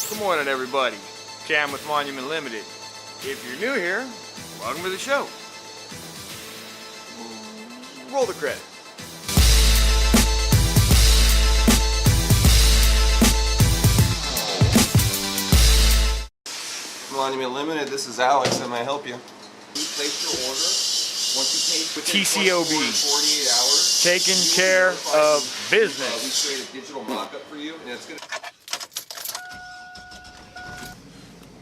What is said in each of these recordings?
Good morning, everybody. Cam with Monument Limited. If you're new here, welcome to the show. Roll the credits. Monument Limited, this is Alex. How may I help you? Place your order. Once you pay within TCOB. 48 hours, Taking care of we business. create a digital mock-up for you, and it's gonna.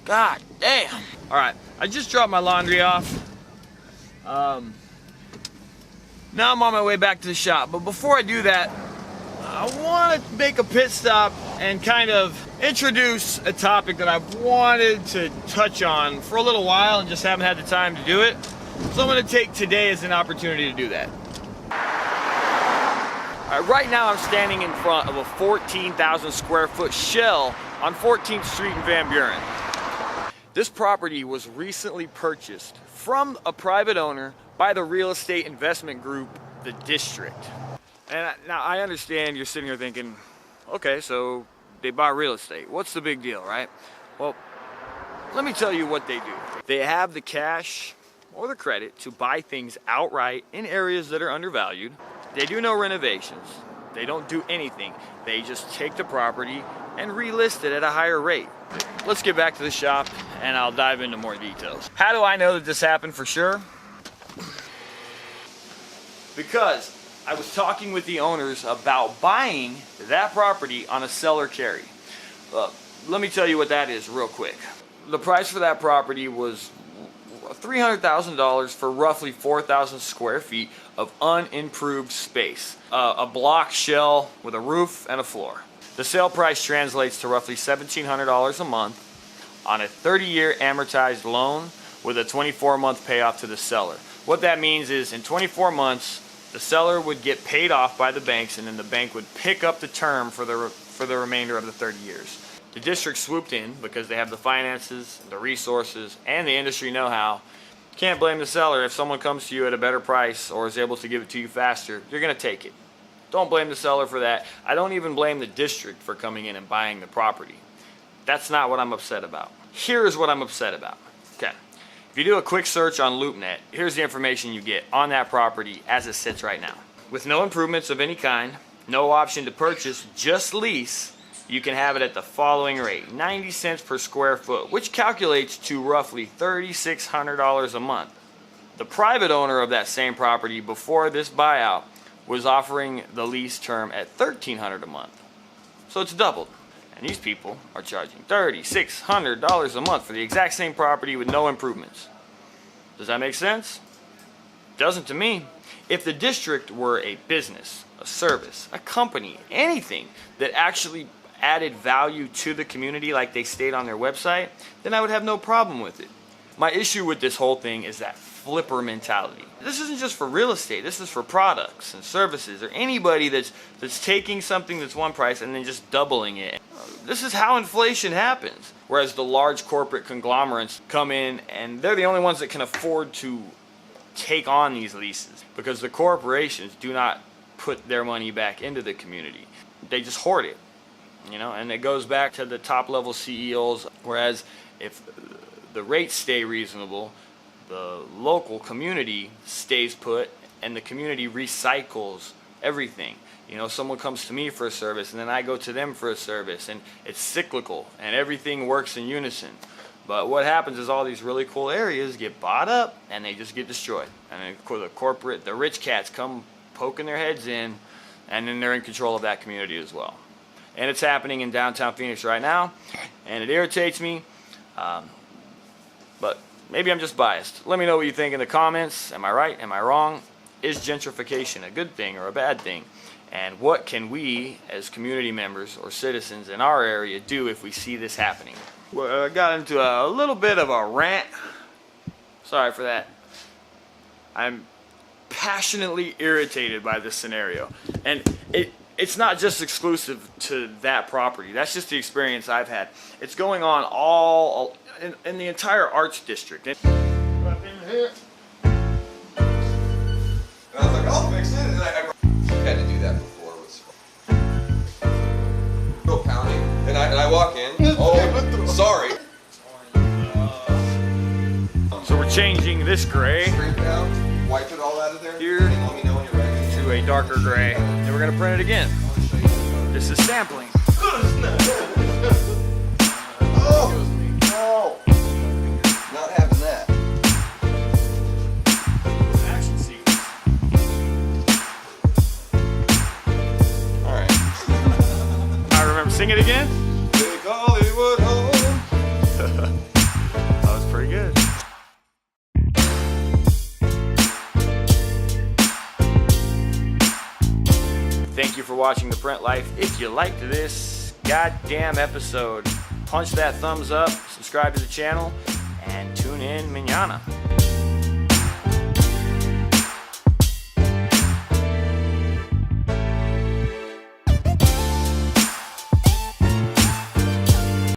God damn. All right, I just dropped my laundry off. Now I'm on my way back to the shop, but before I do that, I want to make a pit stop and kind of introduce a topic that I've wanted to touch on for a little while and just haven't had the time to do it. So I'm going to take today as an opportunity to do that. All right, right now I'm standing in front of a 14,000 square foot shell on 14th Street in Van Buren. This property was recently purchased from a private owner by the real estate investment group, The District. And now I understand you're sitting here thinking, okay, so they buy real estate. What's the big deal, right? Well, let me tell you what they do. They have the cash or the credit to buy things outright in areas that are undervalued. They do no renovations. They don't do anything. They just take the property and relist it at a higher rate. Let's get back to the shop and I'll dive into more details. How do I know that this happened for sure? Because I was talking with the owners about buying that property on a seller carry. Let me tell you what that is real quick. The price for that property was $300,000 for roughly 4,000 square feet of unimproved space. A block shell with a roof and a floor. The sale price translates to roughly $1,700 a month on a 30-year amortized loan with a 24-month payoff to the seller. What that means is in 24 months, the seller would get paid off by the banks and then the bank would pick up the term for the remainder of the 30 years. The district swooped in because they have the finances, the resources, and the industry know-how. Can't blame the seller. If someone comes to you at a better price or is able to give it to you faster, you're going to take it. Don't blame the seller for that. I don't even blame the district for coming in and buying the property. That's not what I'm upset about. Here's what I'm upset about. Okay. If you do a quick search on LoopNet, here's the information you get on that property as it sits right now. With no improvements of any kind, no option to purchase, just lease, you can have it at the following rate, 90 cents per square foot, which calculates to roughly $3,600 a month. The private owner of that same property before this buyout was offering the lease term at $1,300 a month. So it's doubled. And these people are charging $3,600 a month for the exact same property with no improvements. Does that make sense? Doesn't to me. If the district were a business, a service, a company, anything that actually added value to the community like they state on their website, then I would have no problem with it. My issue with this whole thing is that flipper mentality. This isn't just for real estate, this is for products and services or anybody that's taking something that's one price and then just doubling it. This is how inflation happens. Whereas the large corporate conglomerates come in and they're the only ones that can afford to take on these leases because the corporations do not put their money back into the community. They just hoard it, you know, and it goes back to the top level CEOs. Whereas if the rates stay reasonable, the local community stays put and the community recycles everything. You know, someone comes to me for a service and then I go to them for a service, and it's cyclical and everything works in unison. But what happens is all these really cool areas get bought up and they just get destroyed. And then the rich cats come poking their heads in, and then they're in control of that community as well. And it's happening in downtown Phoenix right now, and it irritates me. But maybe I'm just biased. Let me know what you think in the comments. Am I right? Am I wrong? Is gentrification a good thing or a bad thing? And what can we as community members or citizens in our area do if we see this happening? Well, I got into a little bit of a rant. Sorry for that. I'm passionately irritated by this scenario. And it's not just exclusive to that property. That's just the experience I've had. It's going on all in the entire arts district. And I was like, I'll fix it. And I had to do that before. It was real pounding. And I walk in. Oh, sorry. So we're changing this gray Scrape it out, wipe it all out of there. Here. And let me know when you're ready. to a darker gray. Then we're gonna print it again. This is sampling. Oh, no. Not having that. Action sequence. All right. I remember, sing it again. Take Hollywood home. That was pretty good. Thank you for watching The Print Life. If you liked this goddamn episode, punch that thumbs up, subscribe to the channel, and tune in mañana.